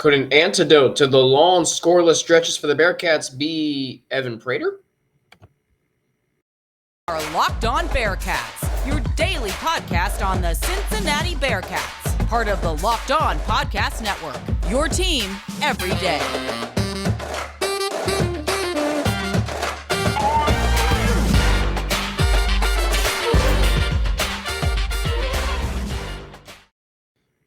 Could an antidote to the long scoreless stretches for the Bearcats be Evan Prater? Our Locked On Bearcats, your daily podcast on the Cincinnati Bearcats, part of the Locked On Podcast Network, your team every day.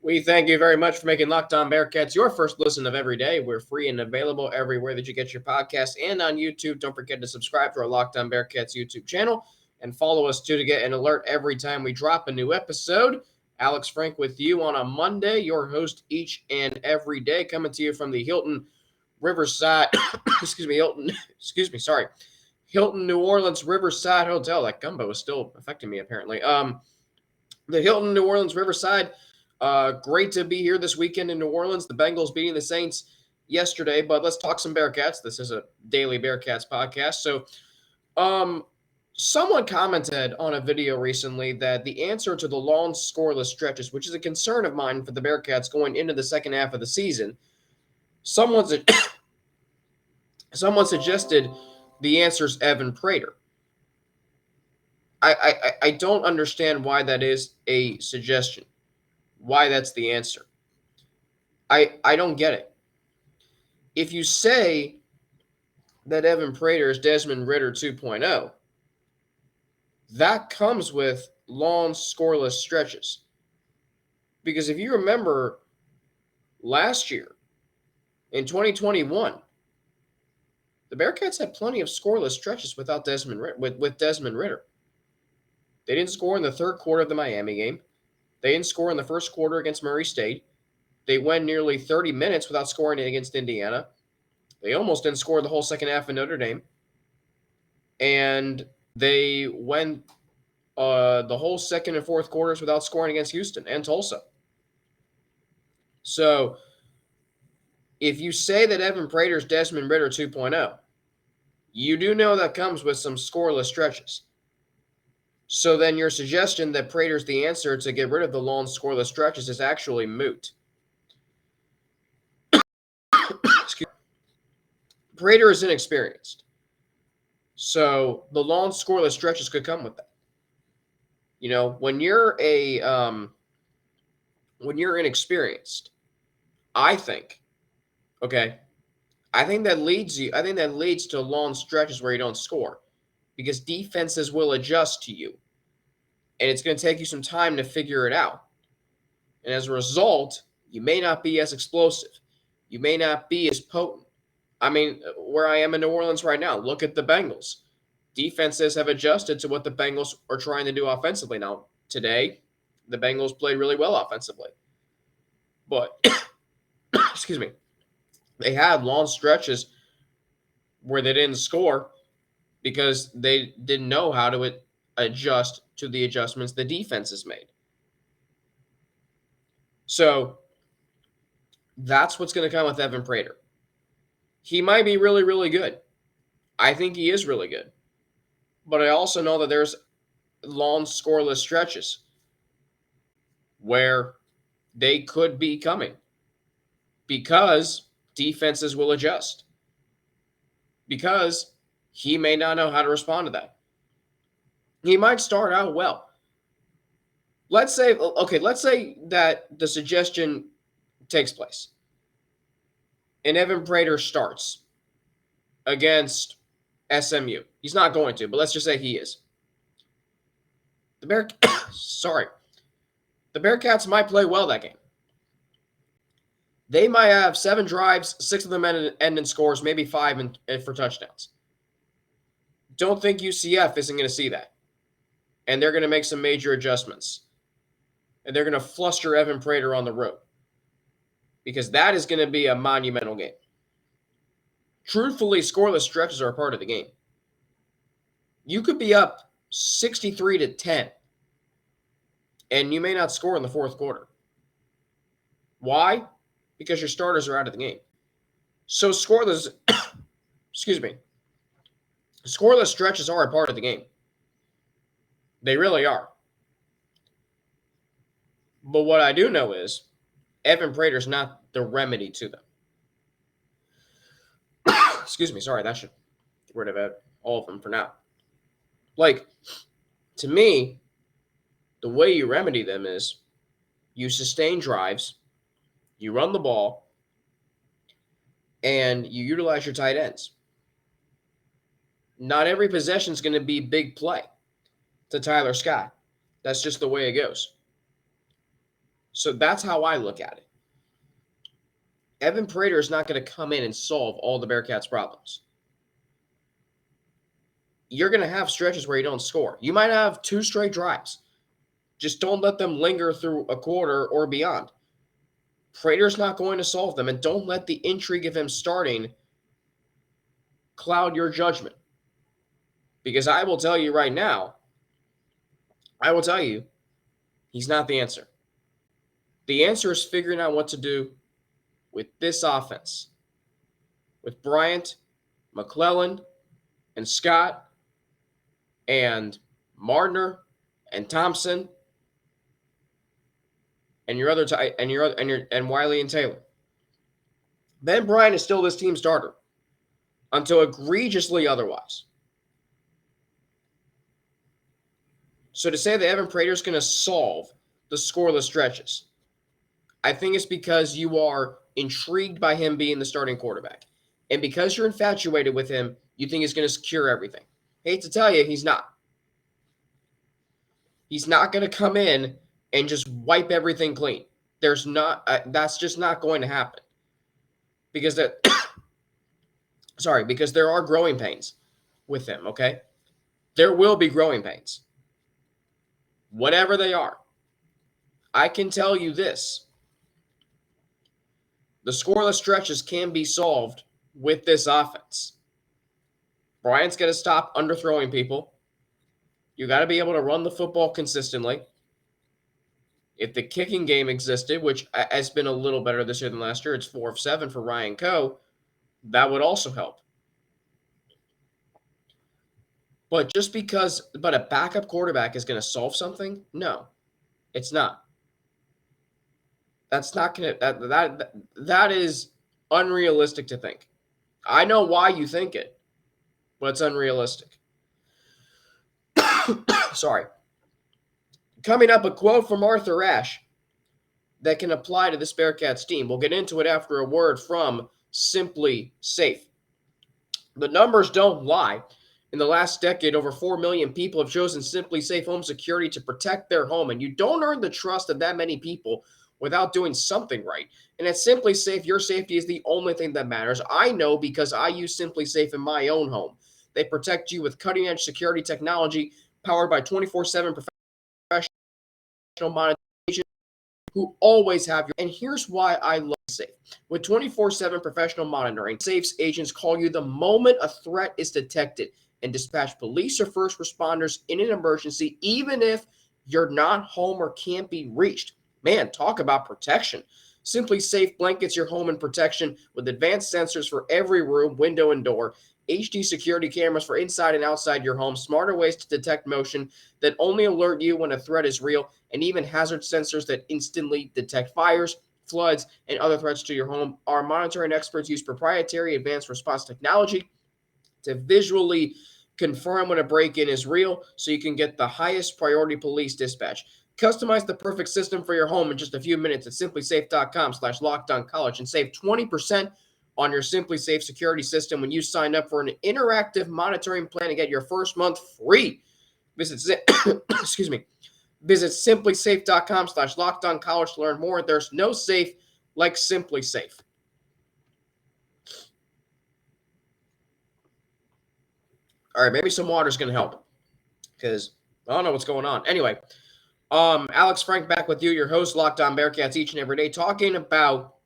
We thank you very much for making Locked On Bearcats your first listen of every day. We're free and available everywhere that you get your podcast and on YouTube. Don't forget to subscribe to our Locked On Bearcats YouTube channel and follow us too to get an alert every time we drop a new episode. Alex Frank with you on a Monday, your host each and every day, coming to you from the Hilton Riverside, Hilton New Orleans Riverside Hotel. That gumbo is still affecting me apparently. The Hilton New Orleans Riverside. Great to be here this weekend in New Orleans. The Bengals beating the Saints yesterday, but let's talk some Bearcats. This is a daily Bearcats podcast. So, someone commented on a video recently that the answer to the long scoreless stretches, which is a concern of mine for the Bearcats going into the second half of the season, someone suggested the answer is Evan Prater. I don't understand why that is a suggestion. Why that's the answer. I don't get it. If you say that Evan Prater is Desmond Ridder 2.0, that comes with long scoreless stretches. Because if you remember last year, in 2021, the Bearcats had plenty of scoreless stretches without Desmond Ridder. They didn't score in the third quarter of the Miami game. They didn't score in the first quarter against Murray State. They went nearly 30 minutes without scoring against Indiana. They almost didn't score the whole second half in Notre Dame. And they went the whole second and fourth quarters without scoring against Houston and Tulsa. So if you say that Evan Prater is Desmond Ridder 2.0, you do know that comes with some scoreless stretches. So then your suggestion that Prater's the answer to get rid of the long scoreless stretches is actually moot. Prater is inexperienced. So the long scoreless stretches could come with that. You know, when you're inexperienced, I think that leads to long stretches where you don't score because defenses will adjust to you. And it's going to take you some time to figure it out. And as a result, you may not be as explosive. You may not be as potent. I mean, where I am in New Orleans right now, look at the Bengals. Defenses have adjusted to what the Bengals are trying to do offensively. Now, today, the Bengals played really well offensively. But, they had long stretches where they didn't score because they didn't know how to adjust to the adjustments the defense has made. So that's what's going to come with Evan Prater. He might be really, really good. I think he is really good. But I also know that there's long scoreless stretches where they could be coming because defenses will adjust. Because he may not know how to respond to that. He might start out well. Let's say that the suggestion takes place. And Evan Prater starts against SMU. He's not going to, but let's just say he is. The Bearcats might play well that game. They might have 7 drives, 6 of them end in scores, maybe 5 for touchdowns. Don't think UCF isn't going to see that. And they're going to make some major adjustments. And they're going to fluster Evan Prater on the road. Because that is going to be a monumental game. Truthfully, scoreless stretches are a part of the game. You could be up 63-10. And you may not score in the fourth quarter. Why? Because your starters are out of the game. So scoreless stretches are a part of the game. They really are. But what I do know is Evan Prater is not the remedy to them. Excuse me. Sorry, that should get rid of all of them for now. Like, to me, the way you remedy them is you sustain drives, you run the ball, and you utilize your tight ends. Not every possession is going to be big play to Tyler Scott. That's just the way it goes. So that's how I look at it. Evan Prater is not going to come in and solve all the Bearcats' problems. You're going to have stretches where you don't score. You might have 2 straight drives. Just don't let them linger through a quarter or beyond. Prater's not going to solve them, and don't let the intrigue of him starting cloud your judgment. Because I will tell you right now, he's not the answer. The answer is figuring out what to do with this offense. With Bryant, McClellan, and Scott, and Marner, and Thompson, and your other and Wiley and Taylor. Ben Bryant is still this team's starter until egregiously otherwise. So to say that Evan Prater is going to solve the scoreless stretches, I think it's because you are intrigued by him being the starting quarterback. And because you're infatuated with him, you think he's going to secure everything. Hate to tell you, he's not. He's not going to come in and just wipe everything clean. That's just not going to happen. Because because there are growing pains with him, okay? There will be growing pains. Whatever they are. I can tell you this. The scoreless stretches can be solved with this offense. Bryant's going to stop underthrowing people. You got to be able to run the football consistently. If the kicking game existed, which has been a little better this year than last year, it's 4 of 7 for Ryan Coe, that would also help. But a backup quarterback is going to solve something? No, it's not. That's not going to, that is unrealistic to think. I know why you think it, but it's unrealistic. Sorry. Coming up, a quote from Arthur Ashe that can apply to this Bearcats team. We'll get into it after a word from Simply Safe. The numbers don't lie. In the last decade, over 4 million people have chosen Simply Safe Home Security to protect their home, and you don't earn the trust of that many people without doing something right. And at Simply Safe, your safety is the only thing that matters. I know because I use Simply Safe in my own home. They protect you with cutting-edge security technology powered by 24/7 professional monitoring who always have your. And here's why I love Safe. With 24/7 professional monitoring, Safe's agents call you the moment a threat is detected and dispatch police or first responders in an emergency, even if you're not home or can't be reached. Man, talk about protection. Simply Safe blankets your home in protection with advanced sensors for every room, window, and door, HD security cameras for inside and outside your home, smarter ways to detect motion that only alert you when a threat is real, and even hazard sensors that instantly detect fires, floods, and other threats to your home. Our monitoring experts use proprietary advanced response technology to visually confirm when a break-in is real so you can get the highest priority police dispatch. Customize the perfect system for your home in just a few minutes at simplysafe.com/lockedoncollege and save 20% on your Simply Safe security system when you sign up for an interactive monitoring plan and get your first month free. Visit simplysafe.com/lockedoncollege to learn more. There's no safe like Simply Safe. All right, maybe some water is going to help because I don't know what's going on. Anyway, Alex Frank back with you, your host, Locked On Bearcats, each and every day, talking about,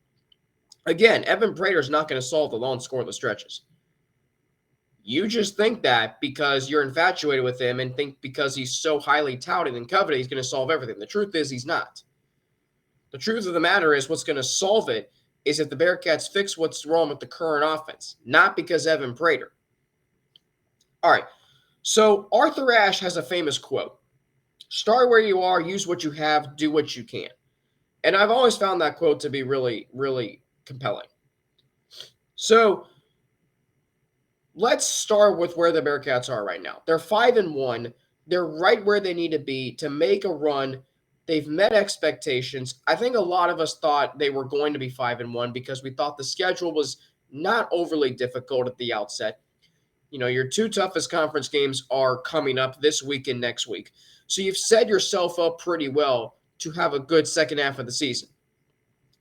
again, Evan Prater is not going to solve the lone scoreless stretches. You just think that because you're infatuated with him and think because he's so highly touted and coveted, he's going to solve everything. The truth is he's not. The truth of the matter is what's going to solve it is if the Bearcats fix what's wrong with the current offense, not because Evan Prater. All right, so Arthur Ashe has a famous quote. Start where you are, use what you have, do what you can. And I've always found that quote to be really, really compelling. So let's start with where the Bearcats are right now. They're 5-1. They're right where they need to be to make a run. They've met expectations. I think a lot of us thought they were going to be 5-1 because we thought the schedule was not overly difficult at the outset. Your two toughest conference games are coming up this week and next week. So you've set yourself up pretty well to have a good second half of the season.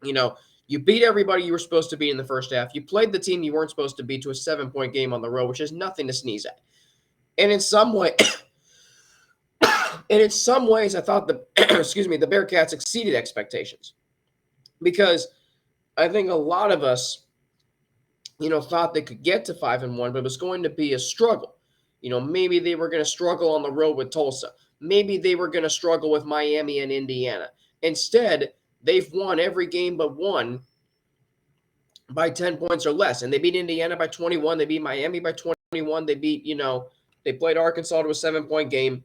You beat everybody you were supposed to beat in the first half. You played the team you weren't supposed to beat to a 7-point game on the road, which is nothing to sneeze at. And in some way, I thought the Bearcats exceeded expectations, because I think a lot of us, thought they could get to 5-1, but it was going to be a struggle. Maybe they were going to struggle on the road with Tulsa. Maybe they were going to struggle with Miami and Indiana. Instead, they've won every game but one by 10 points or less. And they beat Indiana by 21. They beat Miami by 21. They they played Arkansas to a 7-point game.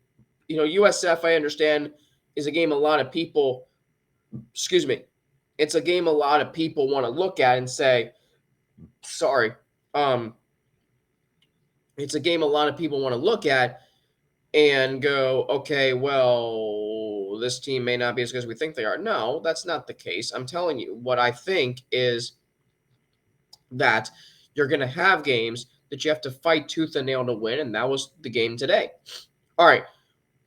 USF, I understand, is a game a lot of people, it's a game a lot of people want to look at and say, it's a game a lot of people want to look at and go, okay, well, this team may not be as good as we think they are. No, that's not the case. I'm telling you, what I think is that you're going to have games that you have to fight tooth and nail to win, and that was the game today. All right,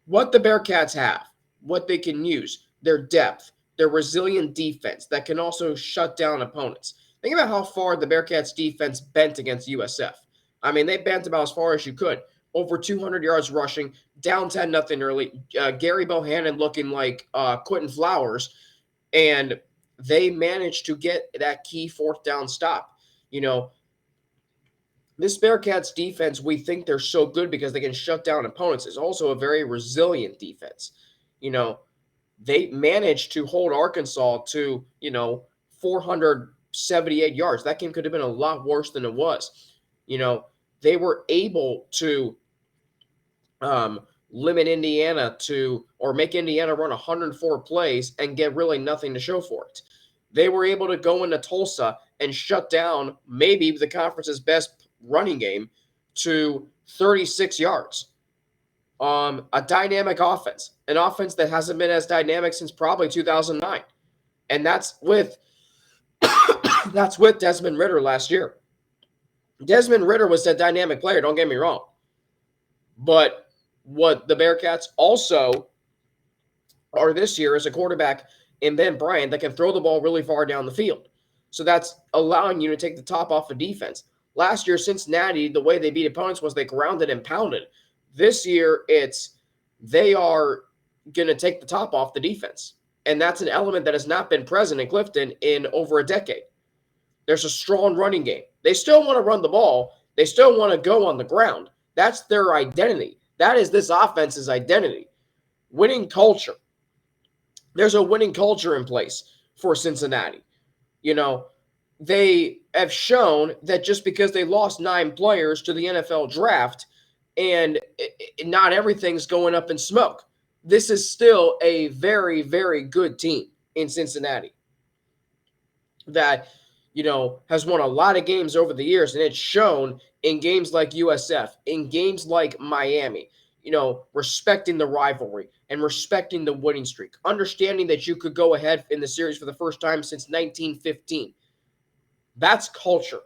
what the Bearcats have, what they can use, their depth, their resilient defense that can also shut down opponents. Think about how far the Bearcats defense bent against USF. I mean, they bent about as far as you could. Over 200 yards rushing, down 10-0 early. Gary Bohannon looking like Quentin Flowers, and they managed to get that key fourth down stop. This Bearcats defense, we think they're so good because they can shut down opponents, is also a very resilient defense. They managed to hold Arkansas to, 478 yards. That game could have been a lot worse than it was. They were able to limit Indiana or make Indiana run 104 plays and get really nothing to show for it. They were able to go into Tulsa and shut down maybe the conference's best running game to 36 yards. A dynamic offense, an offense that hasn't been as dynamic since probably 2009. And that's with Desmond Ridder last year. Desmond Ridder was a dynamic player, don't get me wrong. But what the Bearcats also are this year is a quarterback in Ben Bryant that can throw the ball really far down the field. So that's allowing you to take the top off of defense. Last year, Cincinnati, the way they beat opponents was they grounded and pounded. This year, they are going to take the top off the defense. And that's an element that has not been present in Clifton in over a decade. There's a strong running game. They still want to run the ball. They still want to go on the ground. That's their identity. That is this offense's identity. Winning culture. There's a winning culture in place for Cincinnati. They have shown that just because they lost 9 players to the NFL draft and not everything's going up in smoke. This is still a very, very good team in Cincinnati that, has won a lot of games over the years, and it's shown in games like USF, in games like Miami, respecting the rivalry and respecting the winning streak, understanding that you could go ahead in the series for the first time since 1915. That's culture,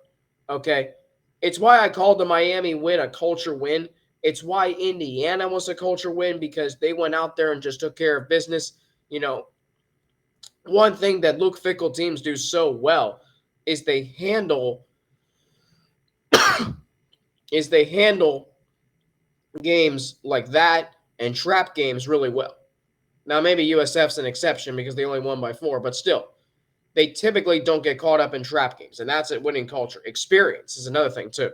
okay? It's why I called the Miami win a culture win. It's why Indiana was a culture win, because they went out there and just took care of business. One thing that Luke Fickell teams do so well is they handle games like that and trap games really well. Now, maybe USF's an exception because they only won by 4, but still, they typically don't get caught up in trap games, and that's a winning culture. Experience is another thing, too.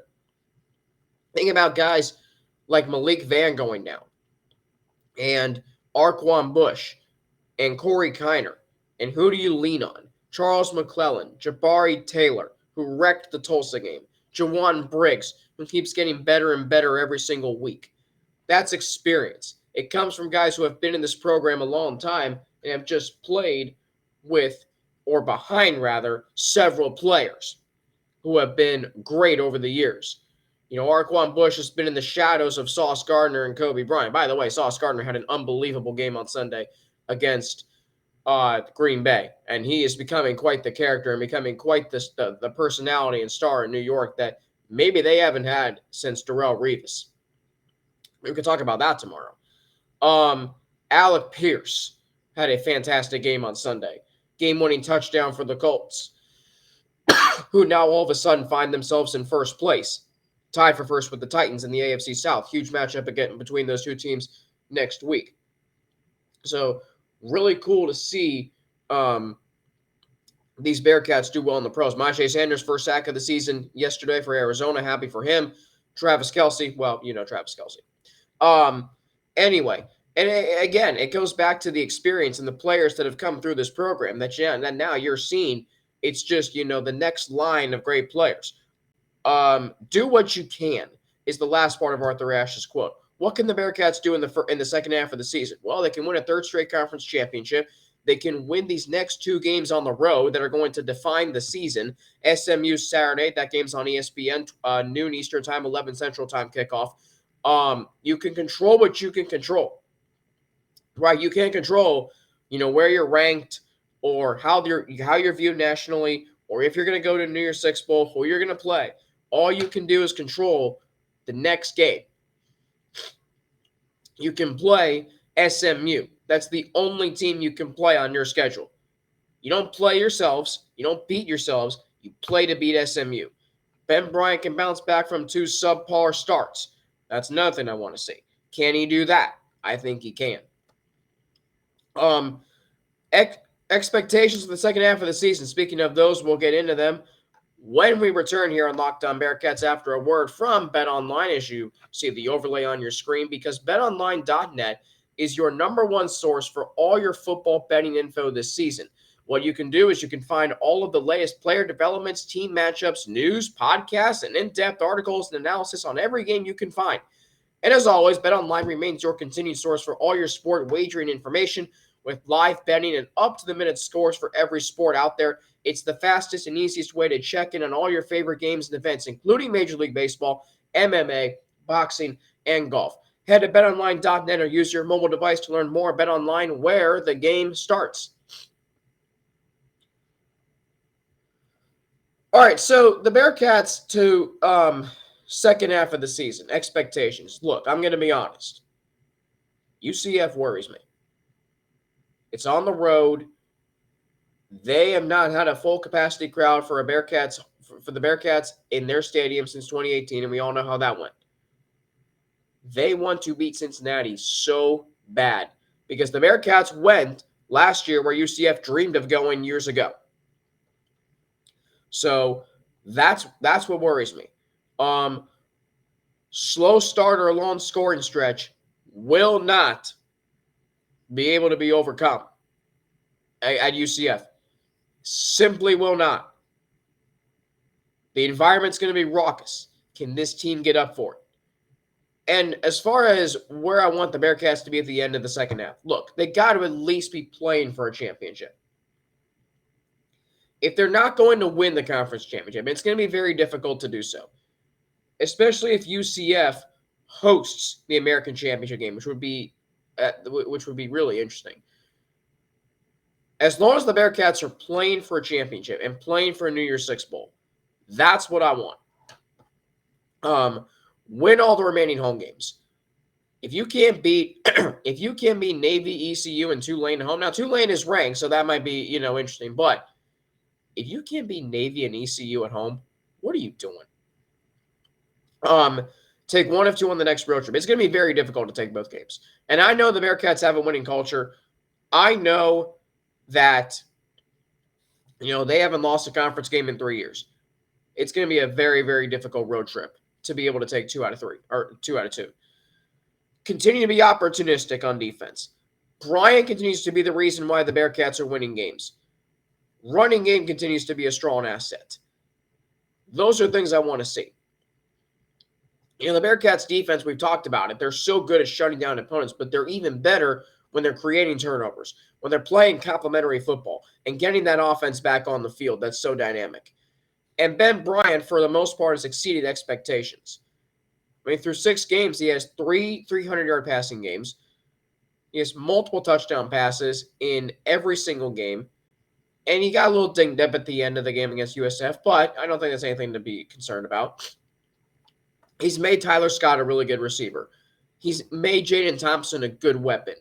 Think about guys like Malik Van going down, and Arquan Bush, and Corey Kiner, and who do you lean on? Charles McClellan, Jabari Taylor, who wrecked the Tulsa game, Jawan Briggs, who keeps getting better and better every single week. That's experience. It comes from guys who have been in this program a long time and have just played with, or behind rather, several players who have been great over the years. Arquan Bush has been in the shadows of Sauce Gardner and Kobe Bryant. By the way, Sauce Gardner had an unbelievable game on Sunday against Green Bay, and he is becoming quite the character and becoming quite the personality and star in New York that maybe they haven't had since Darrelle Revis. We could talk about that tomorrow. Alec Pierce had a fantastic game on Sunday. Game-winning touchdown for the Colts, who now all of a sudden find themselves in first place, tied for first with the Titans in the AFC South. Huge matchup again between those two teams next week. So really cool to see these Bearcats do well in the pros. Myjai Sanders, first sack of the season yesterday for Arizona. Happy for him. Travis Kelce, well, Travis Kelce. Anyway, and again, it goes back to the experience and the players that have come through this program that now you're seeing. It's just, the next line of great players. Do what you can is the last part of Arthur Ashe's quote. What can the Bearcats do in the second half of the season? Well, they can win a third straight conference championship. They can win these next two games on the road that are going to define the season. SMU Saturday, that game's on ESPN, noon Eastern time, 11 Central time kickoff. You can control what you can control, right? You can't control, where you're ranked or how you're viewed nationally, or if you're going to go to New Year's Six Bowl, who you're going to play. All you can do is control the next game. You can play SMU. That's the only team you can play on your schedule. You don't play yourselves. You don't beat yourselves. You play to beat SMU. Ben Bryant can bounce back from 2 subpar starts. That's another thing I want to see. Can he do that? I think he can. Expectations for the second half of the season. Speaking of those, we'll get into them when we return here on Locked On Bearcats after a word from BetOnline, as you see the overlay on your screen, because betonline.net is your number one source for all your football betting info this season. What you can do is you can find all of the latest player developments, team matchups, news, podcasts, and in-depth articles and analysis on every game you can find. And as always, BetOnline remains your continued source for all your sport wagering information with live betting and up-to-the-minute scores for every sport out there. It's the fastest and easiest way to check in on all your favorite games and events, including Major League Baseball, MMA, boxing, and golf. Head to betonline.net or use your mobile device to learn more. BetOnline, where the game starts. All right, so the Bearcats to second half of the season, expectations. Look, I'm going to be honest. UCF worries me. It's on the road. They have not had a full capacity crowd for the Bearcats in their stadium since 2018, and we all know how that went. They want to beat Cincinnati so bad because the Bearcats went last year where UCF dreamed of going years ago. So that's what worries me. Slow start or a long scoring stretch will not be able to be overcome at UCF. Simply will not. The environment's going to be raucous. Can this team get up for it? And as far as where I want the Bearcats to be at the end of the second half, look, they got to at least be playing for a championship. If they're not going to win the conference championship, it's going to be very difficult to do so, especially if UCF hosts the American Championship game, which would be really interesting. As long as the Bearcats are playing for a championship and playing for a New Year's Six Bowl, that's what I want. Win all the remaining home games. If you can't beat Navy, ECU, and Tulane at home, now Tulane is ranked, so that might be interesting. But if you can't beat Navy and ECU at home, what are you doing? Take one of two on the next road trip. It's going to be very difficult to take both games. And I know the Bearcats have a winning culture. I know that they haven't lost a conference game in 3 years. It's going to be a very, very difficult road trip to be able to take 2 out of 3 or 2 out of 2. Continue to be opportunistic on defense. Bryant continues to be the reason why the Bearcats are winning games. Running game continues to be a strong asset. Those are things I want to see. The Bearcats defense, we've talked about it. They're so good at shutting down opponents, but they're even better when they're creating turnovers, when they're playing complementary football and getting that offense back on the field that's so dynamic. And Ben Bryant, for the most part, has exceeded expectations. I mean, through 6 games, he has 300-yard passing games. He has multiple touchdown passes in every single game. And he got a little dinged up at the end of the game against USF, but I don't think that's anything to be concerned about. He's made Tyler Scott a really good receiver. He's made Jaden Thompson a good weapon.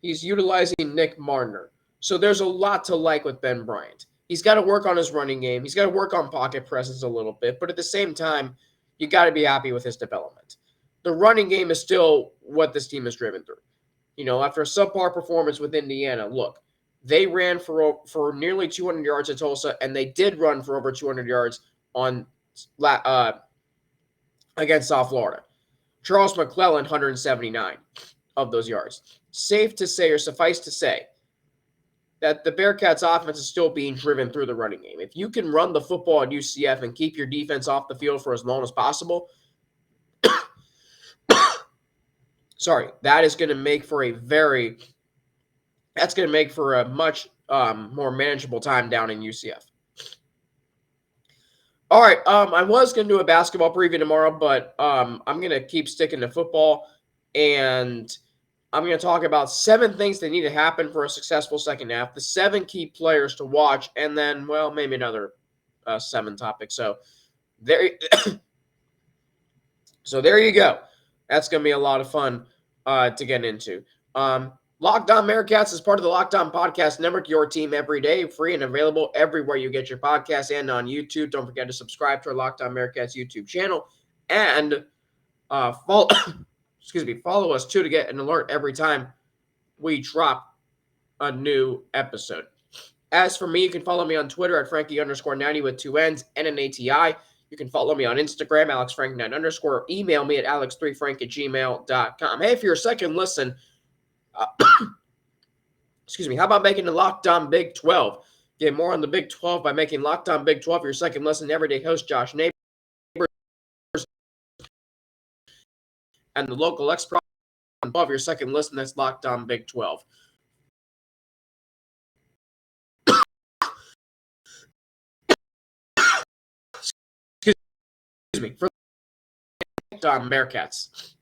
He's utilizing Nick Marner. So there's a lot to like with Ben Bryant. He's got to work on his running game. He's got to work on pocket presence a little bit. But at the same time, you got to be happy with his development. The running game is still what this team is driven through. After a subpar performance with Indiana, look, they ran for nearly 200 yards at Tulsa, and they did run for over 200 yards on against South Florida. Charles McClellan, 179 of those yards. Safe to say, or suffice to say, that the Bearcats' offense is still being driven through the running game. If you can run the football at UCF and keep your defense off the field for as long as possible, that is going to make for a much more manageable time down in UCF. All right, I was going to do a basketball preview tomorrow, but I'm going to keep sticking to football, and I'm going to talk about 7 things that need to happen for a successful second half, the 7 key players to watch, and then, maybe another 7 topics. So there you go. That's going to be a lot of fun to get into. Locked On Bearcats is part of the Locked On Podcast Network, your team every day, free and available everywhere you get your podcasts and on YouTube. Don't forget to subscribe to our Locked On Bearcats YouTube channel and follow us too to get an alert every time we drop a new episode. As for me, you can follow me on Twitter at Frankie_90 with 2 N's and an ATI. You can follow me on Instagram, AlexFrank9_, or email me at alex3frank@gmail.com. Hey, for your second listen, how about making the Locked On Big 12? Get more on the Big 12 by making Locked On Big 12 your second listen. Everyday host Josh Neighbors and the local expert above your second listen. That's Locked On Big 12. Excuse me. For Locked On Bearcats.